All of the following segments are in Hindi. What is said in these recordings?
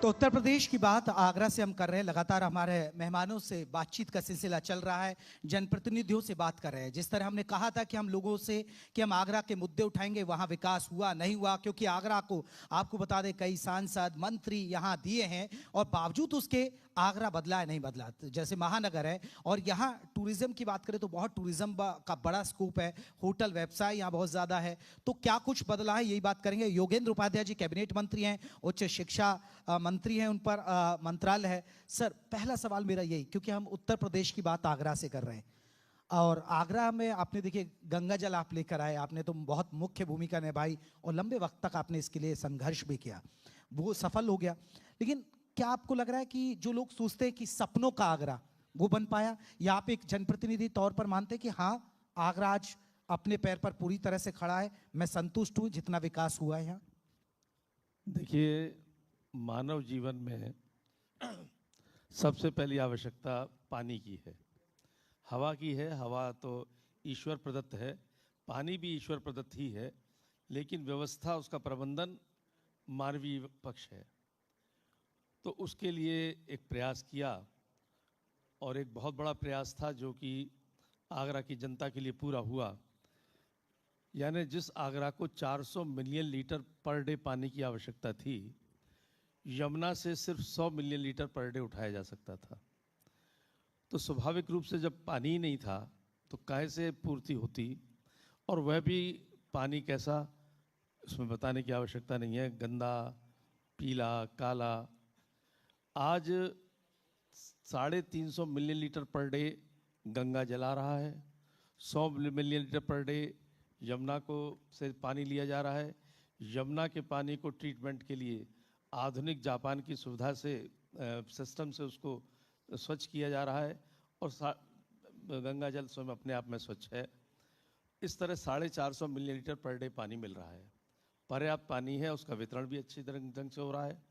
तो उत्तर प्रदेश की बात आगरा से हम कर रहे हैं। लगातार हमारे मेहमानों से बातचीत का सिलसिला चल रहा है, जनप्रतिनिधियों से बात कर रहे हैं। जिस तरह हमने कहा था कि हम लोगों से कि हम आगरा के मुद्दे उठाएंगे, वहां विकास हुआ नहीं हुआ, क्योंकि आगरा को आपको बता दें कई सांसद मंत्री यहां दिए हैं और बावजूद उसके आगरा बदला है नहीं बदला। जैसे महानगर है और यहाँ टूरिज्म की बात करें तो बहुत टूरिज्म का बड़ा स्कोप है, होटल व्यवसाय यहाँ बहुत ज्यादा है। तो क्या कुछ बदला है, यही बात करेंगे। योगेंद्र उपाध्याय जी कैबिनेट मंत्री हैं, उच्च शिक्षा मंत्री हैं, उन पर मंत्रालय है। सर, पहला सवाल मेरा यही, क्योंकि हम उत्तर प्रदेश की बात आगरा से कर रहे हैं और आगरा में आपने देखिए गंगा जल आप लेकर आए, आपने तो बहुत मुख्य भूमिका निभाई और लंबे वक्त तक आपने इसके लिए संघर्ष भी किया, वो सफल हो गया। लेकिन क्या आपको लग रहा है कि जो लोग सोचते हैं कि सपनों का आगरा वो बन पाया, या आप एक जनप्रतिनिधि तौर पर मानते हैं कि हाँ आगरा आज अपने पैर पर पूरी तरह से खड़ा है, मैं संतुष्ट हूं जितना विकास हुआ है यहाँ? देखिए, मानव जीवन में सबसे पहली आवश्यकता पानी की है, हवा की है। हवा तो ईश्वर प्रदत्त है, पानी भी ईश्वर प्रदत्त ही है, लेकिन व्यवस्था उसका प्रबंधन मानवीय पक्ष है। तो उसके लिए एक प्रयास किया और एक बहुत बड़ा प्रयास था जो कि आगरा की जनता के लिए पूरा हुआ। यानी जिस आगरा को 400 मिलियन लीटर पर डे पानी की आवश्यकता थी, यमुना से सिर्फ 100 मिलियन लीटर पर डे उठाया जा सकता था। तो स्वाभाविक रूप से जब पानी ही नहीं था तो काहे से पूर्ति होती, और वह भी पानी कैसा, उसमें बताने की आवश्यकता नहीं है, गंदा, पीला, काला। आज 350 million litre per day Ganga जला रहा है, 100 million litre per day Yamuna को से पानी लिया जा रहा है। यमुना के पानी को ट्रीटमेंट के लिए आधुनिक जापान की सुविधा से सिस्टम से उसको स्वच्छ किया जा रहा है और गंगा जल स्वयं अपने आप में स्वच्छ है। इस तरह 450 मिलियन लीटर पर डे पानी मिल रहा है, पर्याप्त पानी है, उसका वितरण भी अच्छी ढंग से हो रहा है।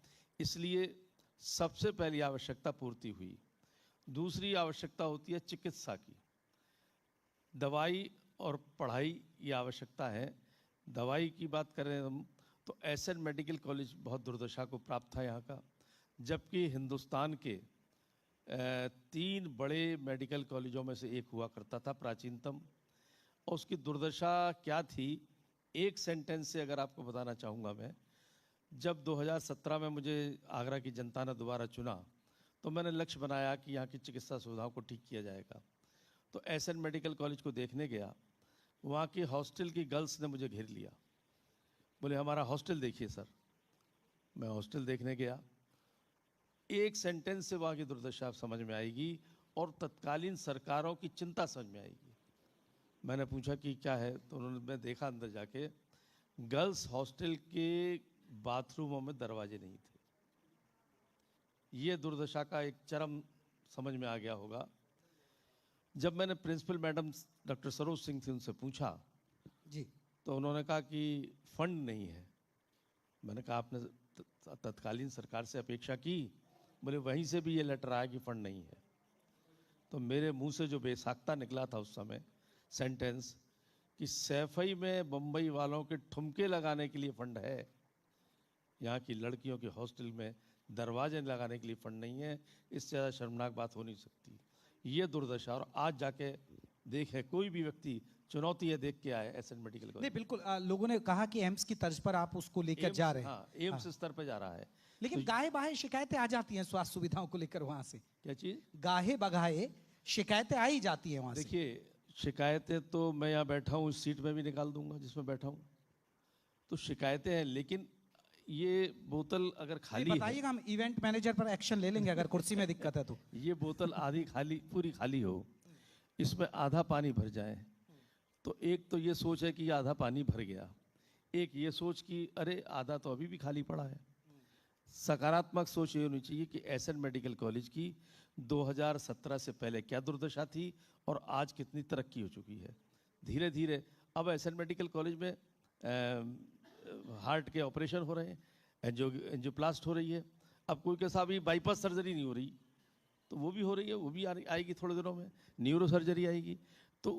इसलिए सबसे पहली आवश्यकता पूर्ति हुई। दूसरी आवश्यकता होती है चिकित्सा की, दवाई और पढ़ाई, ये आवश्यकता है। दवाई की बात करें हम तो एसएन मेडिकल कॉलेज बहुत दुर्दशा को प्राप्त था यहाँ का, जबकि हिंदुस्तान के 3 बड़े मेडिकल कॉलेजों में से एक हुआ करता था, प्राचीनतम। और उसकी दुर्दशा क्या थी, एक सेंटेंस से अगर आपको बताना चाहूँगा मैं। जब 2017 में मुझे आगरा की जनता ने दोबारा चुना तो मैंने लक्ष्य बनाया कि यहाँ की चिकित्सा सुविधाओं को ठीक किया जाएगा। तो एसएन मेडिकल कॉलेज को देखने गया, वहाँ की हॉस्टल की गर्ल्स ने मुझे घेर लिया, बोले हमारा हॉस्टल देखिए सर। मैं हॉस्टल देखने गया, एक सेंटेंस से वहाँ की दुर्दशा समझ में आएगी और तत्कालीन सरकारों की चिंता समझ में आएगी। मैंने पूछा कि क्या है, तो उन्होंने, मैं देखा अंदर जाके, गर्ल्स हॉस्टल के बाथरूमों में दरवाजे नहीं थे। ये दुर्दशा का एक चरम समझ में आ गया होगा। जब मैंने principal madam doctor Saroj Singh थी, उनसे पूछा जी, तो उन्होंने कहा कि फंड नहीं है। मैंने कहा आपने तत्कालीन सरकार से अपेक्षा की? बोले वहीं से भी ये लेटर आया कि फंड नहीं है। तो मेरे मुंह से जो बेसाख्ता निकला था उस समय सेंटेंस कि सैफई में बम्बई वालों के ठुमके लगाने के लिए फंड है, यहाँ की लड़कियों के हॉस्टल में दरवाजे लगाने के लिए फंड नहीं है, इससे ज़्यादा शर्मनाक बात हो नहीं सकती। ये दुर्दशा, और आज जाके देखे कोई भी व्यक्ति चुनौती है देख के आए एसएन मेडिकल कॉलेज। नहीं बिल्कुल, लोगों ने कहा कि एम्स की तर्ज पर आप उसको लेकर जा रहे हैं। हाँ, एम्स स्तर पर जा रहा है। लेकिन तो गाहे बाहे शिकायतें आ जाती हैं स्वास्थ्य सुविधाओं को लेकर वहां से। क्या चीज़? गाहे बगाहे शिकायतें आ ही जाती हैं वहां से। देखिए, शिकायतें तो मैं यहाँ बैठा हूँ, इस सीट में भी निकाल दूंगा जिसमें बैठा हूँ, तो शिकायतें हैं। लेकिन ये बोतल अगर खाली है, बताइएगा, हम इवेंट मैनेजर पर एक्शन ले लेंगे अगर कुर्सी में दिक्कत है तो। ये बोतल आधी खाली, पूरी खाली हो, इसमें आधा पानी भर जाए, तो एक तो ये सोच है कि ये आधा पानी भर गया, एक ये सोच कि अरे आधा तो अभी भी खाली पड़ा है। सकारात्मक सोच ये होनी चाहिए कि एसएन मेडिकल कॉलेज की 2017 से पहले क्या दुर्दशा थी और आज कितनी तरक्की हो चुकी है। धीरे धीरे अब एसएन मेडिकल कॉलेज में हार्ट के ऑपरेशन हो रहे हैं, एंजियोप्लास्ट हो रही है। अब कोई कैसा भी बाईपास सर्जरी नहीं हो रही, तो वो भी हो रही है, वो भी आएगी थोड़े दिनों में, न्यूरो सर्जरी आएगी। तो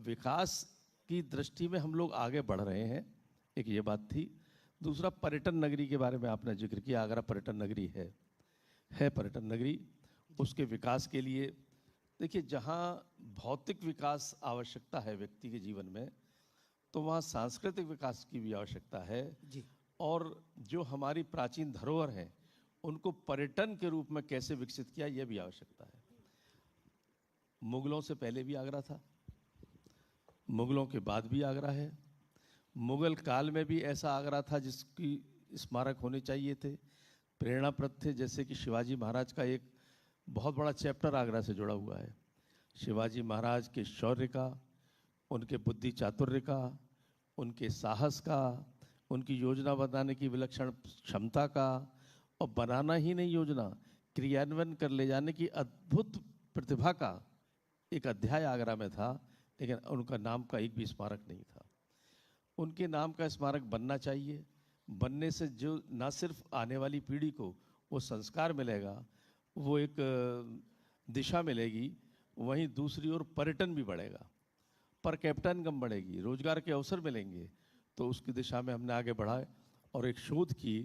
विकास की दृष्टि में हम लोग आगे बढ़ रहे हैं, एक ये बात थी। दूसरा, पर्यटन नगरी के बारे में आपने जिक्र किया। आगरा पर्यटन नगरी है पर्यटन नगरी। उसके विकास के लिए देखिए, जहाँ भौतिक विकास आवश्यकता है व्यक्ति के जीवन में, तो वहाँ सांस्कृतिक विकास की भी आवश्यकता है। जी। और जो हमारी प्राचीन धरोहर हैं उनको पर्यटन के रूप में कैसे विकसित किया, यह भी आवश्यकता है। मुगलों से पहले भी आगरा था, मुगलों के बाद भी आगरा है। मुगल काल में भी ऐसा आगरा था जिसकी स्मारक होने चाहिए थे, प्रेरणाप्रद थे। जैसे कि शिवाजी महाराज का एक बहुत बड़ा चैप्टर आगरा से जुड़ा हुआ है। शिवाजी महाराज के शौर्य का, उनके बुद्धि चातुर्य का, उनके साहस का, उनकी योजना बनाने की विलक्षण क्षमता का, और बनाना ही नहीं, योजना क्रियान्वयन कर ले जाने की अद्भुत प्रतिभा का एक अध्याय आगरा में था। लेकिन उनका नाम का एक भी स्मारक नहीं था। उनके नाम का स्मारक बनना चाहिए। बनने से जो ना सिर्फ आने वाली पीढ़ी को वो संस्कार मिलेगा, वो एक दिशा मिलेगी, वहीं दूसरी ओर पर्यटन भी बढ़ेगा, पर कैपिटा इनकम बढ़ेगी, रोजगार के अवसर मिलेंगे। तो उसकी दिशा में हमने आगे बढ़ाए और एक शोध की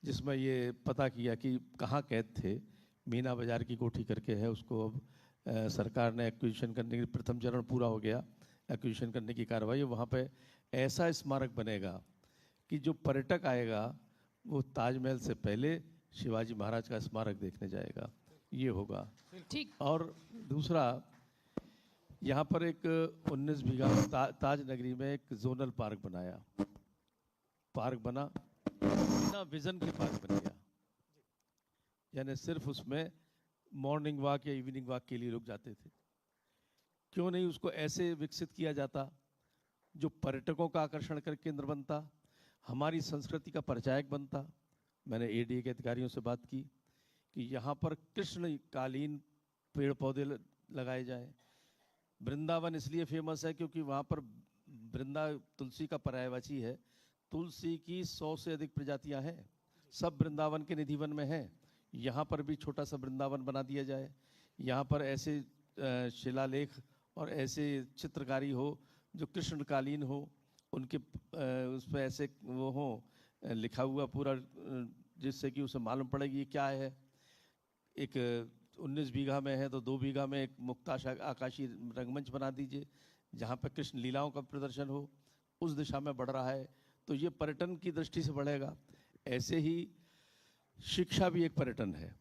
जिसमें ये पता किया कि कहाँ कैद थे। मीना बाजार की कोठी करके है, उसको अब सरकार ने एक्विजिशन करने की, प्रथम चरण पूरा हो गया, एक्विजिशन करने की कार्रवाई। वहाँ पे ऐसा स्मारक बनेगा कि जो पर्यटक आएगा वो ताजमहल से पहले शिवाजी महाराज का स्मारक देखने जाएगा। ये होगा। ठीक। और दूसरा, यहाँ पर एक 19 बीघा ताज नगरी में एक जोनल पार्क बनाया। पार्क बना, बिना विजन के पार्क बन गया। यानी सिर्फ उसमें मॉर्निंग वॉक या इवनिंग वॉक के लिए लोग जाते थे। क्यों नहीं उसको ऐसे विकसित किया जाता जो पर्यटकों का आकर्षण कर केंद्र बनता, हमारी संस्कृति का परिचायक बनता। मैंने एडीए के अधिकारियों से बात की कि यहाँ पर कृष्णकालीन पेड़ पौधे लगाए जाएं। वृंदावन इसलिए फेमस है क्योंकि वहाँ पर तुलसी का पर्यायवाची है। तुलसी की 100 से अधिक प्रजातियाँ हैं, सब वृंदावन के निधिवन में हैं। यहाँ पर भी छोटा सा वृंदावन बना दिया जाए। यहाँ पर ऐसे शिलालेख और ऐसे चित्रकारी हो जो कृष्णकालीन हो, उनके उस पर ऐसे वो हो लिखा हुआ पूरा, जिससे कि उसे मालूम पड़ेगी ये क्या है। एक 19 बीघा में है तो 2 बीघा में एक मुक्त आकाशीय रंगमंच बना दीजिए जहाँ पर कृष्ण लीलाओं का प्रदर्शन हो। उस दिशा में बढ़ रहा है, तो ये पर्यटन की दृष्टि से बढ़ेगा। ऐसे ही शिक्षा भी एक पर्यटन है,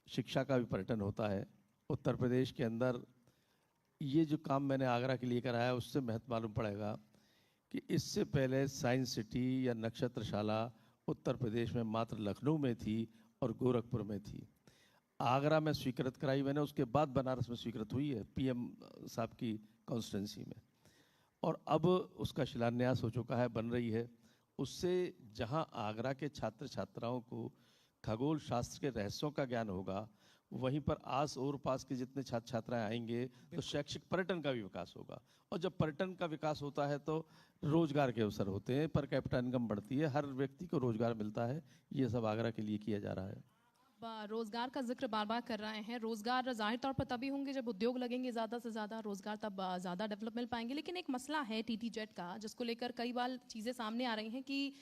शिक्षा का भी पर्यटन होता है। उत्तर प्रदेश के अंदर ये जो काम मैंने आगरा के लिए कराया, उससे महत्व मालूम पड़ेगा कि इससे पहले साइंस सिटी या नक्षत्रशाला उत्तर प्रदेश में मात्र लखनऊ में थी और गोरखपुर में थी। आगरा में स्वीकृत कराई मैंने, उसके बाद बनारस में स्वीकृत हुई है पीएम साहब की कॉन्स्टिट्यूंसी में, और अब उसका शिलान्यास हो चुका है, बन रही है। उससे जहां आगरा के छात्र छात्राओं को खगोल शास्त्र के रहस्यों का ज्ञान होगा, वहीं पर आस और पास के जितने छात्र छात्राएं आएंगे तो शैक्षिक पर्यटन का भी विकास होगा। और जब पर्यटन का विकास होता है तो रोजगार के अवसर होते हैं, पर कैपिटा इनकम बढ़ती है, हर व्यक्ति को रोजगार मिलता है। ये सब आगरा के लिए किया जा रहा है। रोजगार का जिक्र बार बार कर रहे हैं। रोजगार जाहिर तौर पर तभी होंगे जब उद्योग लगेंगे ज़्यादा से ज़्यादा, रोजगार तब ज़्यादा डेवलप मिल पाएंगे। लेकिन एक मसला है टीटी जेट का, जिसको लेकर कई बार चीज़ें सामने आ रही हैं कि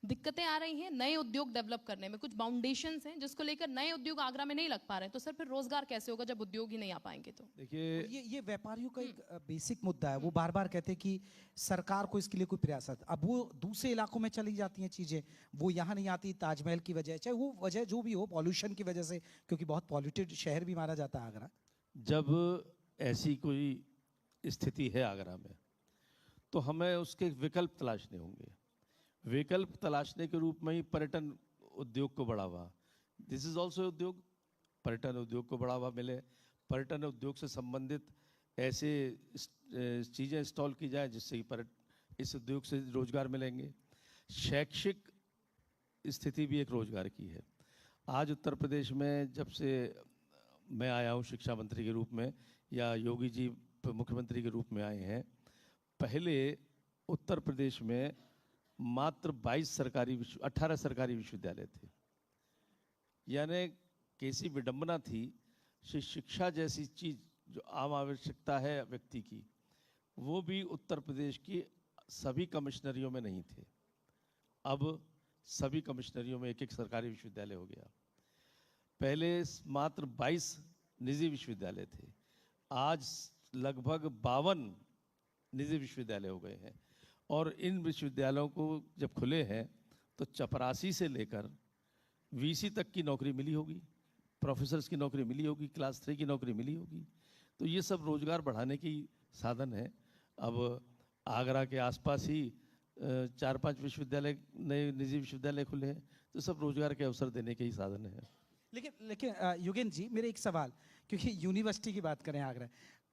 दिक्कतें आ रही हैं नए उद्योग डेवलप करने में। कुछ बाउंडेशंस हैं जिसको लेकर नए उद्योग आगरा में नहीं लग पा रहे हैं। तो सर फिर रोजगार कैसे होगा जब उद्योग ही नहीं आ पाएंगे? तो देखिए, ये व्यापारियों का एक बेसिक मुद्दा है। वो बार बार कहते हैं कि सरकार को इसके लिए कोई प्रयास है। अब वो दूसरे इलाकों में चली जाती हैं चीजें, वो यहाँ नहीं आती ताजमहल की वजह, चाहे वो वजह जो भी हो, पॉल्यूशन की वजह से, क्योंकि बहुत पॉल्यूटेड शहर भी माना जाता है आगरा। जब ऐसी कोई स्थिति है आगरा में तो हमें उसके विकल्प तलाशने होंगे। विकल्प तलाशने के रूप में ही पर्यटन उद्योग को बढ़ावा, दिस इज ऑल्सो उद्योग, पर्यटन उद्योग को बढ़ावा मिले। पर्यटन उद्योग से संबंधित ऐसे चीज़ें इंस्टॉल की जाए जिससे इस उद्योग से रोजगार मिलेंगे। शैक्षिक स्थिति भी एक रोजगार की है। आज उत्तर प्रदेश में जब से मैं आया हूँ शिक्षा मंत्री के रूप में, या योगी जी मुख्यमंत्री के रूप में आए हैं, पहले उत्तर प्रदेश में मात्र 18 सरकारी विश्वविद्यालय थे। यानी कैसी विडंबना थी, शिक्षा जैसी चीज जो आम आवश्यकता है व्यक्ति की, वो भी उत्तर प्रदेश की सभी कमिश्नरियों में नहीं थे। अब सभी कमिश्नरियों में एक एक सरकारी विश्वविद्यालय हो गया। पहले मात्र 22 निजी विश्वविद्यालय थे, आज लगभग 52 निजी विश्वविद्यालय हो गए हैं। और इन विश्वविद्यालयों को जब खुले हैं तो चपरासी से लेकर वीसी तक की नौकरी मिली होगी, प्रोफेसर्स की नौकरी मिली होगी, क्लास 3 की नौकरी मिली होगी। तो ये सब रोजगार बढ़ाने की साधन है। अब आगरा के आसपास ही 4-5 विश्वविद्यालय, नए निजी विश्वविद्यालय खुले हैं, तो सब रोजगार के अवसर देने के ही साधन है। लेकिन योगेंद्र जी, मेरे एक सवाल, क्योंकि यूनिवर्सिटी की बात करें आगरा,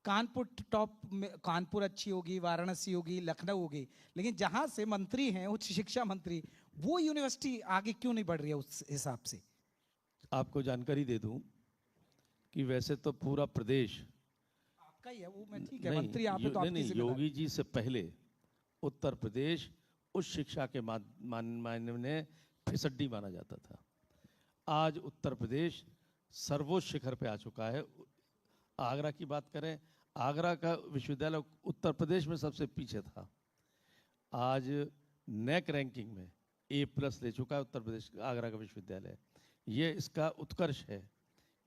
कानपुर टॉप में, कानपुर अच्छी होगी, वाराणसी होगी, लखनऊ होगी, लेकिन जहां से मंत्री हैं, उच्च शिक्षा मंत्री, वो यूनिवर्सिटी आगे क्यों नहीं बढ़ रही है उस हिसाब से? आपको जानकारी दे दूं कि वैसे तो पूरा प्रदेश आपका ही है, वो मैं ठीक है, मंत्री आप तो नहीं, योगी जी से पहले उत्तर प्रदेश उच्च शिक्षा के मायने में फिसड्डी माना जाता था। आज उत्तर प्रदेश सर्वोच्च शिखर पे आ चुका है। आगरा की बात करें, आगरा का विश्वविद्यालय उत्तर प्रदेश में सबसे पीछे था, आज नेक रैंकिंग में A+ ले चुका है उत्तर प्रदेश आगरा का विश्वविद्यालय। ये इसका उत्कर्ष है,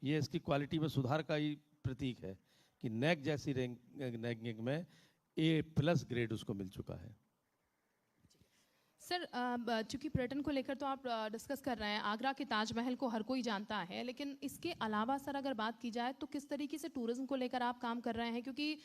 ये इसकी क्वालिटी में सुधार का ही प्रतीक है कि नेक जैसी रैंकिंग में A+ ग्रेड उसको मिल चुका है। सर, चूंकि पर्यटन को लेकर तो आप डिस्कस कर रहे हैं, आगरा के ताजमहल को हर कोई जानता है, लेकिन इसके अलावा सर अगर बात की जाए तो किस तरीके से टूरिज्म को लेकर आप काम कर रहे हैं? क्योंकि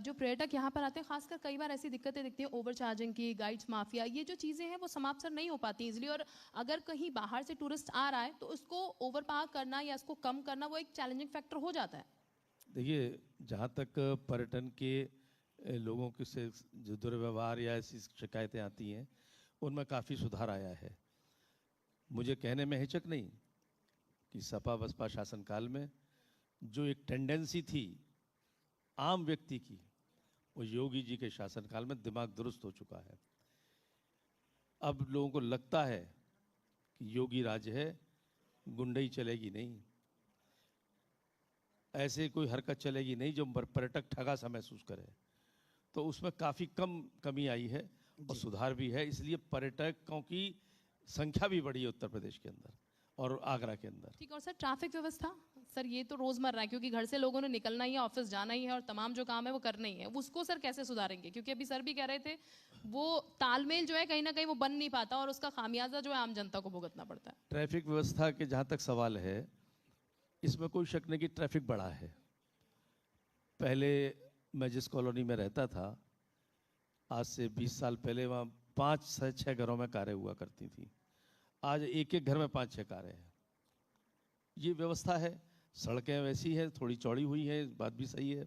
जो पर्यटक यहाँ पर आते हैं, खासकर कई बार ऐसी दिक्कतें दिखती हैं, ओवर चार्जिंग की, गाइड्स माफिया, ये जो चीज़ें हैं वो समाप्त सर नहीं हो पाती इजली। और अगर कहीं बाहर से टूरिस्ट आ रहा है तो उसको ओवर पार करना या उसको कम करना वो एक चैलेंजिंग फैक्टर हो जाता है। देखिए, जहाँ तक पर्यटन के लोगों के से जो दुर्व्यवहार या ऐसी शिकायतें आती हैं, उनमें काफ़ी सुधार आया है। मुझे कहने में हिचक नहीं कि सपा बसपा शासनकाल में जो एक टेंडेंसी थी आम व्यक्ति की, वो योगी जी के शासनकाल में दिमाग दुरुस्त हो चुका है। अब लोगों को लगता है कि योगी राज है, गुंडई चलेगी नहीं, ऐसे कोई हरकत चलेगी नहीं जो पर्यटक ठगा सा महसूस करे। तो उसमें काफ़ी कमी आई है और सुधार भी है। इसलिए पर्यटकों की संख्या भी बढ़ी है उत्तर प्रदेश के अंदर और आगरा के अंदर। ठीक है। और सर ट्रैफिक व्यवस्था, सर ये तो रोजमर्रा है, क्योंकि घर से लोगों ने निकलना ही है, ऑफिस जाना ही है और तमाम जो काम है वो करना ही है, उसको सर कैसे सुधारेंगे? क्योंकि अभी सर भी कह रहे थे वो तालमेल जो है कहीं ना कहीं वो बन नहीं पाता और उसका खामियाजा जो है आम जनता को भुगतना पड़ता है। ट्रैफिक व्यवस्था के जहाँ तक सवाल है, इसमें कोई शक नहीं कि ट्रैफिक बढ़ा है। पहले मैं जिस कॉलोनी में रहता था, आज से 20 साल पहले वहाँ 5 से 6 घरों में कारें हुआ करती थी, आज एक एक घर में 5-6 कारें हैं। ये व्यवस्था है। सड़कें वैसी है, थोड़ी चौड़ी हुई है, इस बात भी सही है,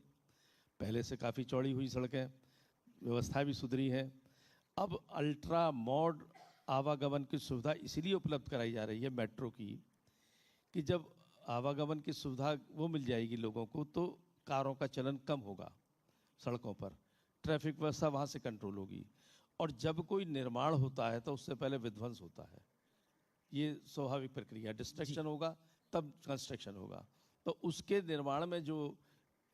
पहले से काफ़ी चौड़ी हुई सड़कें, व्यवस्था भी सुधरी है। अब अल्ट्रा मॉड आवागमन की सुविधा इसलिए उपलब्ध कराई जा रही है मेट्रो की, कि जब आवागमन की सुविधा वो मिल जाएगी लोगों को तो कारों का चलन कम होगा सड़कों पर, ट्रैफिक व्यवस्था वहाँ से कंट्रोल होगी। और जब कोई निर्माण होता है तो उससे पहले विध्वंस होता है, ये स्वाभाविक प्रक्रिया। डिस्ट्रक्शन होगा तब कंस्ट्रक्शन होगा। तो उसके निर्माण में जो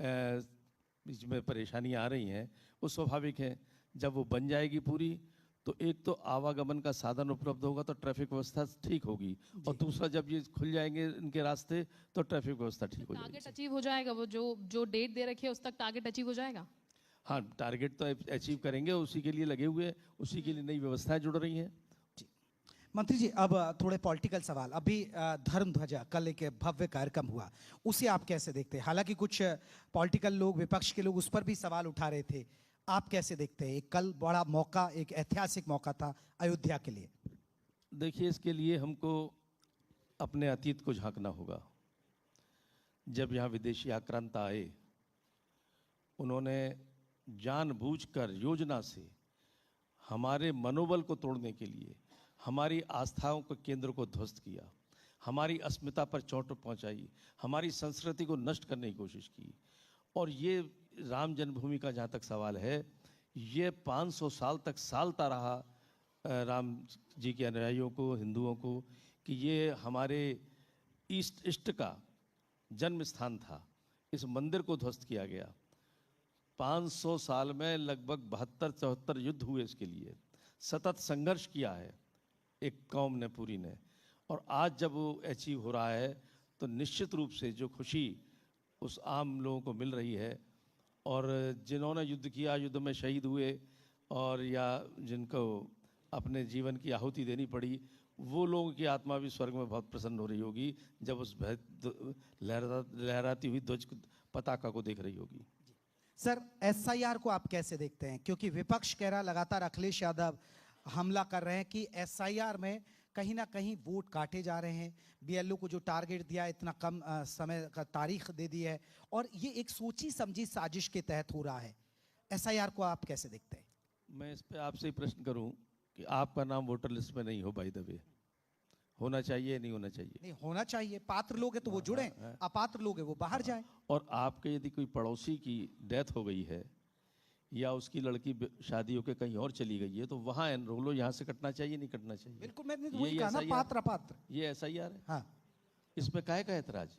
बीच में परेशानियाँ आ रही हैं वो स्वाभाविक है। जब वो बन जाएगी पूरी तो एक तो आवागमन का साधन उपलब्ध होगा तो ट्रैफिक व्यवस्था ठीक होगी, और दूसरा जब ये खुल जाएंगे इनके रास्ते तो ट्रैफिक व्यवस्था ठीक हो जाएगी। टारगेट अचीव हो जाएगा, वो जो डेट दे रखी है उस तक टारगेट अचीव हो जाएगा। हाँ, टारगेट तो अचीव करेंगे, उसी के लिए लगे हुए हैं, उसी के लिए नई व्यवस्थाएं जुड़ रही हैं। मंत्री जी, अब थोड़े पॉलिटिकल सवाल। अभी धर्म ध्वजा कल एक भव्य कार्यक्रम हुआ, उसे आप कैसे देखते हैं? हालांकि कुछ पॉलिटिकल लोग, विपक्ष के लोग उस पर भी सवाल उठा रहे थे, आप कैसे देखते हैं? कल बड़ा मौका, एक ऐतिहासिक मौका था अयोध्या के लिए। देखिए, इसके लिए हमको अपने अतीत को झांकना होगा। जब यहाँ विदेशी आक्रांता आए, उन्होंने जानबूझकर योजना से हमारे मनोबल को तोड़ने के लिए हमारी आस्थाओं के केंद्र को ध्वस्त किया, हमारी अस्मिता पर चोट पहुंचाई, हमारी संस्कृति को नष्ट करने की कोशिश की। और ये राम जन्मभूमि का जहाँ तक सवाल है, ये 500 साल तक सालता रहा राम जी के अनुयायियों को, हिंदुओं को, कि ये हमारे इष्ट का जन्म स्थान था। इस मंदिर को ध्वस्त किया गया। 500 साल में लगभग 72-74 युद्ध हुए इसके लिए, सतत संघर्ष किया है। एक कौम ने पूरी ने। और आज जब वो अचीव हो रहा है तो निश्चित रूप से जो खुशी उस आम लोगों को मिल रही है, और जिन्होंने युद्ध किया, युद्ध में शहीद हुए, और या जिनको अपने जीवन की आहुति देनी पड़ी, वो लोगों की आत्मा भी स्वर्ग में बहुत प्रसन्न हो रही होगी जब उस लहराती हुई ध्वज पताका को देख रही होगी। सर, एसआईआर को आप कैसे देखते हैं? क्योंकि विपक्ष कह रहा लगातार अखिलेश यादव हमला कर रहे हैं कि एसआईआर में कहीं ना कहीं वोट काटे जा रहे हैं। बीएलओ को जो टारगेट दिया, इतना कम समय का तारीख दे दी है, और ये एक सोची समझी साजिश के तहत हो रहा है। एसआईआर को आप कैसे देखते हैं? मैं इस पे आपसे ही प्रश्न करूं कि आपका नाम वोटर लिस्ट में नहीं हो, बाय द वे, होना चाहिए नहीं होना चाहिए? नहीं, होना चाहिए। पात्र लोग हैं तो वो जुड़े, अपात्र लोग हैं वो बाहर जाएं। और आपके यदि कोई पड़ोसी की डेथ हो गई है या उसकी लड़की शादी होकर कहीं और चली गई है तो वहाँ एनरोल हो, यहाँ से कटना चाहिए नहीं कटना चाहिए? बिल्कुल, मैंने तो वही कहा ना, पात्र अपात्र। ये एसआईआर है। हाँ, इसमें काहे का ऐतराज?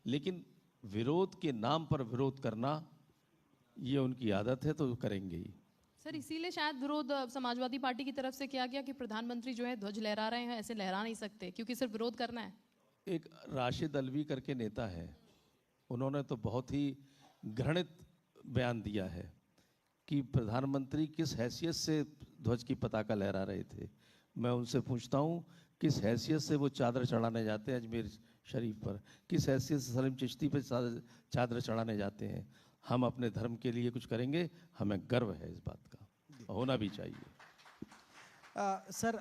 लेकिन विरोध के नाम पर विरोध करना ये उनकी आदत है, तो करेंगे ही। सर, इसीलिए शायद विरोध समाजवादी पार्टी की तरफ से किया गया कि प्रधानमंत्री जो है ध्वज लहरा रहे हैं, ऐसे लहरा नहीं सकते क्योंकि सिर्फ विरोध करना है। एक राशिद अलवी करके नेता है, उन्होंने तो बहुत ही घृणित बयान दिया है कि प्रधानमंत्री किस हैसियत से ध्वज की पताका लहरा रहे थे। मैं उनसे पूछता हूँ, किस हैसियत से वो चादर चढ़ाने जाते हैं अजमेर शरीफ पर? किस हैसियत से सलीम चिश्ती पर चादर चढ़ाने जाते हैं? हम अपने धर्म के लिए कुछ करेंगे, हमें गर्व है इस बात का, होना भी चाहिए। सर,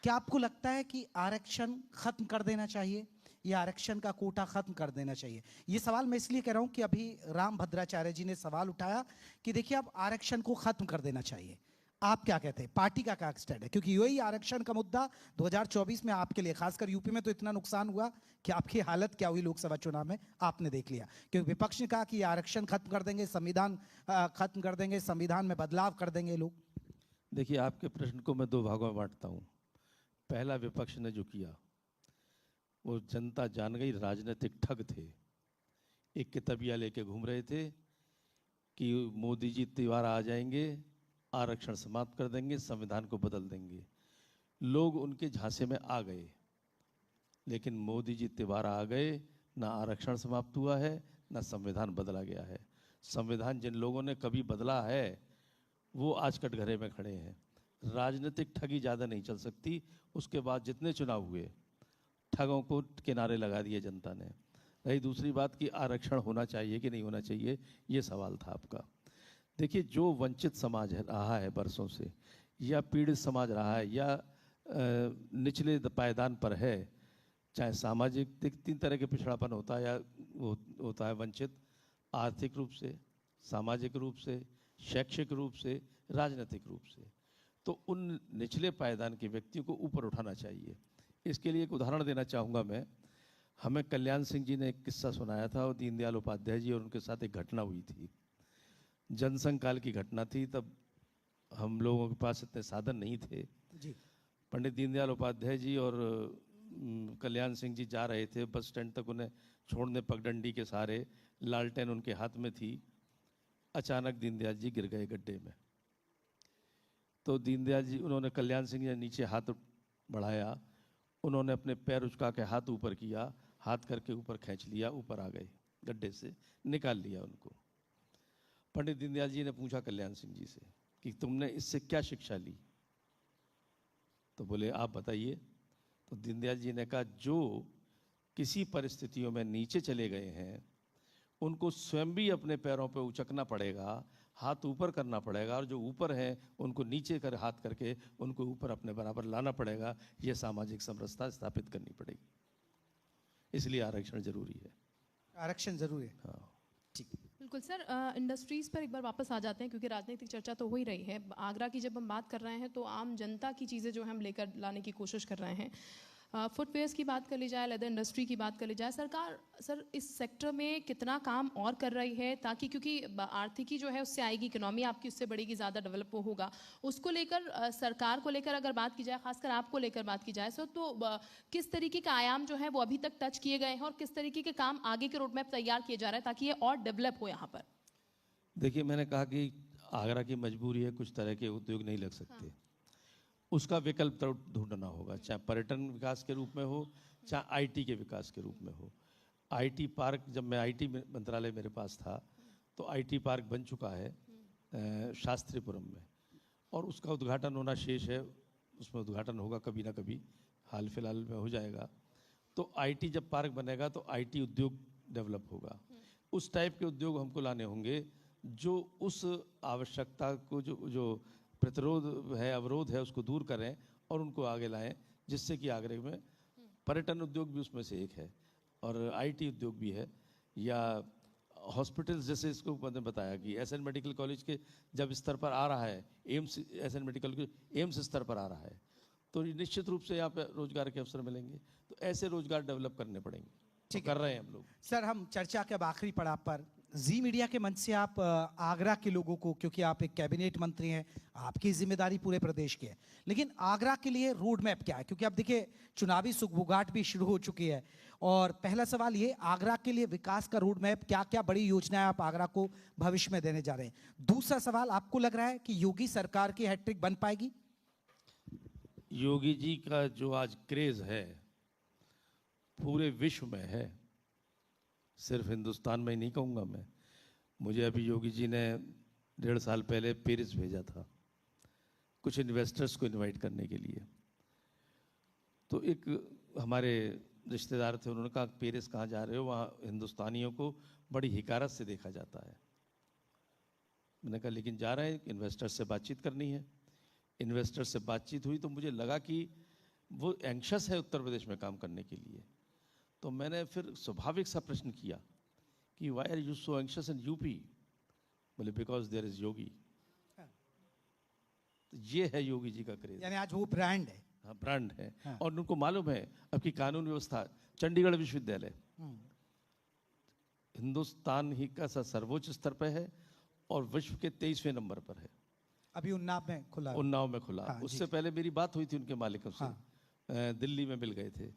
क्या आपको लगता है कि आरक्षण खत्म कर देना चाहिए या आरक्षण का कोटा खत्म कर देना चाहिए? ये सवाल मैं इसलिए कह रहा हूं कि अभी राम भद्राचार्य जी ने सवाल उठाया कि देखिए अब आरक्षण को खत्म कर देना चाहिए। आप क्या कहते हैं, पार्टी का क्या स्टैंड है? क्योंकि यही आरक्षण का मुद्दा 2024 में आपके लिए, खासकर यूपी में तो इतना नुकसान हुआ कि आपकी हालत क्या हुई लोकसभा चुनाव में आपने देख लिया। क्योंकि विपक्ष ने कहा कि आरक्षण खत्म कर देंगे, संविधान खत्म कर देंगे, संविधान में बदलाव कर देंगे लोग। देखिए, आपके प्रश्न को मैं दो भागों में बांटता हूँ। पहला, विपक्ष ने जो किया वो जनता जान गई, राजनीतिक ठग थे। एक किताबिया लेके घूम रहे थे कि मोदी जी तिवारा आ जाएंगे, आरक्षण समाप्त कर देंगे, संविधान को बदल देंगे। लोग उनके झांसे में आ गए, लेकिन मोदी जी तिवारा आ गए, ना आरक्षण समाप्त हुआ है ना संविधान बदला गया है। संविधान जिन लोगों ने कभी बदला है वो आज कटघरे में खड़े हैं। राजनीतिक ठगी ज़्यादा नहीं चल सकती। उसके बाद जितने चुनाव हुए, ठगों को किनारे लगा दिए जनता ने। रही दूसरी बात कि आरक्षण होना चाहिए कि नहीं होना चाहिए, ये सवाल था आपका। देखिए, जो वंचित समाज रहा है बरसों से, या पीड़ित समाज रहा है, या निचले पायदान पर है, चाहे सामाजिक, तीन तरह के पिछड़ापन होता है, या होता है वंचित, आर्थिक रूप से, सामाजिक रूप से, शैक्षिक रूप से, राजनीतिक रूप से। तो उन निचले पायदान के व्यक्तियों को ऊपर उठाना चाहिए। इसके लिए एक उदाहरण देना चाहूँगा मैं। हमें कल्याण सिंह जी ने एक किस्सा सुनाया था, और दीनदयाल उपाध्याय जी और उनके साथ एक घटना हुई थी। जनसंघ काल की घटना थी। तब हम लोगों के पास इतने साधन नहीं थे जी। पंडित दीनदयाल उपाध्याय जी और कल्याण सिंह जी जा रहे थे बस स्टैंड तक, उन्हें छोड़ने पगडंडी के सहारे, लालटेन उनके हाथ में थी। अचानक दीनदयाल जी गिर गए गड्ढे में। तो दीनदयाल जी, उन्होंने, कल्याण सिंह जी ने नीचे हाथ बढ़ाया, उन्होंने अपने पैर उचका के हाथ ऊपर किया, हाथ करके ऊपर खींच लिया, ऊपर आ गए, गड्ढे से निकाल लिया उनको। पंडित दीनदयाल जी ने पूछा कल्याण सिंह जी से कि तुमने इससे क्या शिक्षा ली? तो बोले, आप बताइए। तो दीनदयाल जी ने कहा, जो किसी परिस्थितियों में नीचे चले गए हैं उनको स्वयं भी अपने पैरों पर उचकना पड़ेगा, हाथ ऊपर करना पड़ेगा, और जो ऊपर हैं उनको नीचे कर हाथ करके उनको ऊपर अपने बराबर लाना पड़ेगा। ये सामाजिक समरसता स्थापित करनी पड़ेगी। इसलिए आरक्षण जरूरी है। आरक्षण जरूरी है। हाँ, ठीक। बिल्कुल सर, इंडस्ट्रीज़ पर एक बार वापस आ जाते हैं क्योंकि राजनीतिक चर्चा तो हो ही रही है। आगरा की जब हम बात कर रहे हैं तो आम जनता की चीज़ें जो हम लेकर लाने की कोशिश कर रहे हैं। फुटवेयर्स की बात कर ली जाए, लेदर इंडस्ट्री की बात कर ली जाए, सरकार सर इस सेक्टर में कितना काम और कर रही है ताकि, क्योंकि आर्थिकी जो है उससे आएगी, इकोनॉमी आपकी उससे बढ़ेगी, ज़्यादा डेवलप होगा, उसको लेकर सरकार को लेकर अगर बात की जाए, खासकर आपको लेकर बात की जाए, सो तो किस तरीके का आयाम जो है वो अभी तक टच किए गए हैं और किस तरीके के काम आगे के रोड मैप तैयार किए जा रहे हैं ताकि ये और डेवलप हो यहाँ पर? देखिए, मैंने कहा कि आगरा की मजबूरी है, कुछ तरह के उद्योग नहीं लग सकते। उसका विकल्प तो ढूंढना होगा, चाहे पर्यटन विकास के रूप में हो, चाहे आईटी के विकास के रूप में हो। आईटी पार्क, जब मैं आईटी मंत्रालय मेरे पास था तो आईटी पार्क बन चुका है शास्त्रीपुरम में, और उसका उद्घाटन होना शेष है। उसमें उद्घाटन होगा कभी ना कभी, हाल फिलहाल में हो जाएगा। तो आईटी जब पार्क बनेगा तो आईटी उद्योग डेवलप होगा। उस टाइप के उद्योग हमको लाने होंगे जो उस आवश्यकता को, जो प्रतिरोध है, अवरोध है, उसको दूर करें और उनको आगे लाएं, जिससे कि आगरे में पर्यटन उद्योग भी उसमें से एक है और आईटी उद्योग भी है, या हॉस्पिटल्स जैसे इसको मैंने बताया कि एसएन मेडिकल कॉलेज के जब स्तर पर आ रहा है, AIIMS, SN medical college AIIMS स्तर पर आ रहा है, तो निश्चित रूप से यहाँ पे रोजगार के अवसर मिलेंगे। तो ऐसे रोजगार डेवलप करने पड़ेंगे, ठीक कर रहे हैं हम लोग। सर, हम चर्चा के अब आखिरी पड़ाव पर, जी मीडिया के मंच से आप आगरा के लोगों को, क्योंकि आप एक कैबिनेट मंत्री हैं, आपकी जिम्मेदारी पूरे प्रदेश की है, लेकिन आगरा के लिए रोड मैप क्या है? क्योंकि अब देखिए चुनावी सुगबुगाहट भी शुरू हो चुकी है, और पहला सवाल ये, आगरा के लिए विकास का रोड मैप क्या क्या बड़ी योजनाएं आप आगरा को भविष्य में देने जा रहे हैं? दूसरा सवाल, आपको लग रहा है कि योगी सरकार की हैट्रिक बन पाएगी? योगी जी का जो आज क्रेज है पूरे विश्व में है, सिर्फ हिंदुस्तान में ही नहीं कहूँगा मैं। मुझे अभी योगी जी ने 1.5 साल पहले पेरिस भेजा था कुछ इन्वेस्टर्स को इनवाइट करने के लिए। तो एक हमारे रिश्तेदार थे, उन्होंने कहा पेरिस कहाँ जा रहे हो, वहाँ हिंदुस्तानियों को बड़ी हिकारत से देखा जाता है। मैंने कहा लेकिन जा रहे हैं, इन्वेस्टर्स से बातचीत करनी है। इन्वेस्टर्स से बातचीत हुई तो मुझे लगा कि वो एंक्शस है उत्तर प्रदेश में काम करने के लिए। तो मैंने फिर स्वाभाविक सा प्रश्न किया कि why are you so anxious in UP? बोले बिकॉज देयर इज योगी। तो ये है योगी जी का क्रेज, यानी आज वो ब्रांड है। हाँ, ब्रांड है। हाँ। और उनको मालूम है अब की कानून व्यवस्था, चंडीगढ़ विश्वविद्यालय हिंदुस्तान ही का सर्वोच्च स्तर पर है और विश्व के 23वें नंबर पर है। अभी उन्नाव में खुला। उन्नाव में खुला। हाँ, उससे पहले मेरी बात हुई थी उनके मालिकों से। हाँ। दिल्ली में मिल गए थे।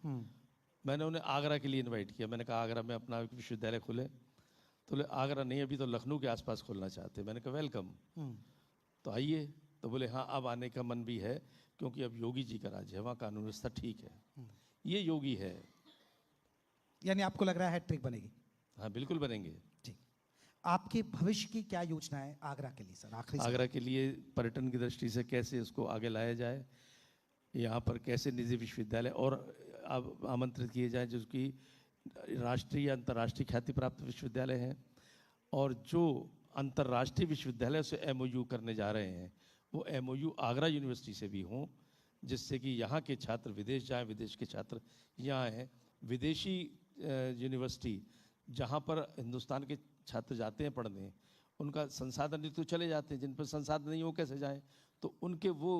मैंने उन्हें आगरा के लिए इनवाइट किया। मैंने कहा आगरा में अपना विश्वविद्यालय खुले। तो बोले आगरा नहीं, अभी तो लखनऊ के आसपास खोलना चाहते। मैंने कहा वेलकम, तो आइए। तो बोले हाँ अब आने का मन भी है, क्योंकि अब योगी जी का राज है, वहाँ कानून व्यवस्था ठीक है। ये योगी है। यानी आपको लग रहा है हैट्रिक बनेगी? हाँ बिल्कुल बनेंगे। ठीक। आपके भविष्य की क्या योजना है आगरा के लिए सर? आखिरी आगरा के लिए पर्यटन की दृष्टि से कैसे इसको आगे लाया जाए, यहाँ पर कैसे निजी विश्वविद्यालय और अब आमंत्रित किए जाएं, जो कि राष्ट्रीय अंतर्राष्ट्रीय ख्याति प्राप्त विश्वविद्यालय हैं, और जो अंतर्राष्ट्रीय विश्वविद्यालय से एमओयू करने जा रहे हैं वो एमओयू आगरा यूनिवर्सिटी से भी हों, जिससे कि यहाँ के छात्र विदेश जाएं, विदेश के छात्र यहाँ आएँ। विदेशी यूनिवर्सिटी जहाँ पर हिंदुस्तान के छात्र जाते हैं पढ़ने, उनका संसाधन तो चले जाते हैं, जिन पर संसाधन नहीं वो कैसे जाएं? तो उनके वो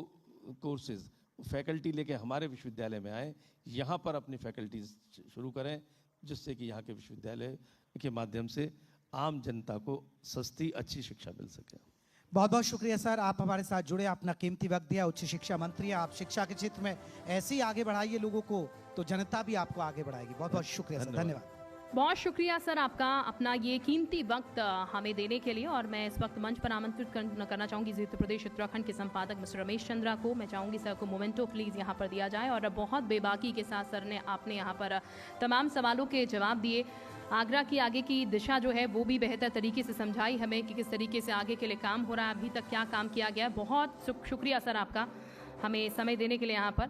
कोर्सेज फैकल्टी लेके हमारे विश्वविद्यालय में आए, यहाँ पर अपनी फैकल्टीज शुरू करें, जिससे कि यहाँ के विश्वविद्यालय के माध्यम से आम जनता को सस्ती अच्छी शिक्षा मिल सके। बहुत बहुत शुक्रिया सर, आप हमारे साथ जुड़े, अपना कीमती वक्त दिया। उच्च शिक्षा मंत्री हैं आप, शिक्षा के क्षेत्र में ऐसे ही आगे बढ़ाइए लोगों को, तो जनता भी आपको आगे बढ़ाएगी। बहुत बहुत शुक्रिया सर, धन्यवाद। बहुत शुक्रिया सर आपका अपना ये कीमती वक्त हमें देने के लिए। और मैं इस वक्त मंच पर आमंत्रित करना चाहूँगी जी प्रदेश उत्तराखंड के संपादक मिस्टर रमेश चंद्रा को। मैं चाहूँगी सर को मोमेंटो प्लीज़ यहाँ पर दिया जाए। और बहुत बेबाकी के साथ सर ने आपने यहाँ पर तमाम सवालों के जवाब दिए। आगरा की आगे की दिशा जो है वो भी बेहतर तरीके से समझाई हमें कि किस तरीके से आगे के लिए काम हो रहा है, अभी तक क्या काम किया गया है। बहुत शुक्रिया सर आपका हमें समय देने के लिए यहाँ पर।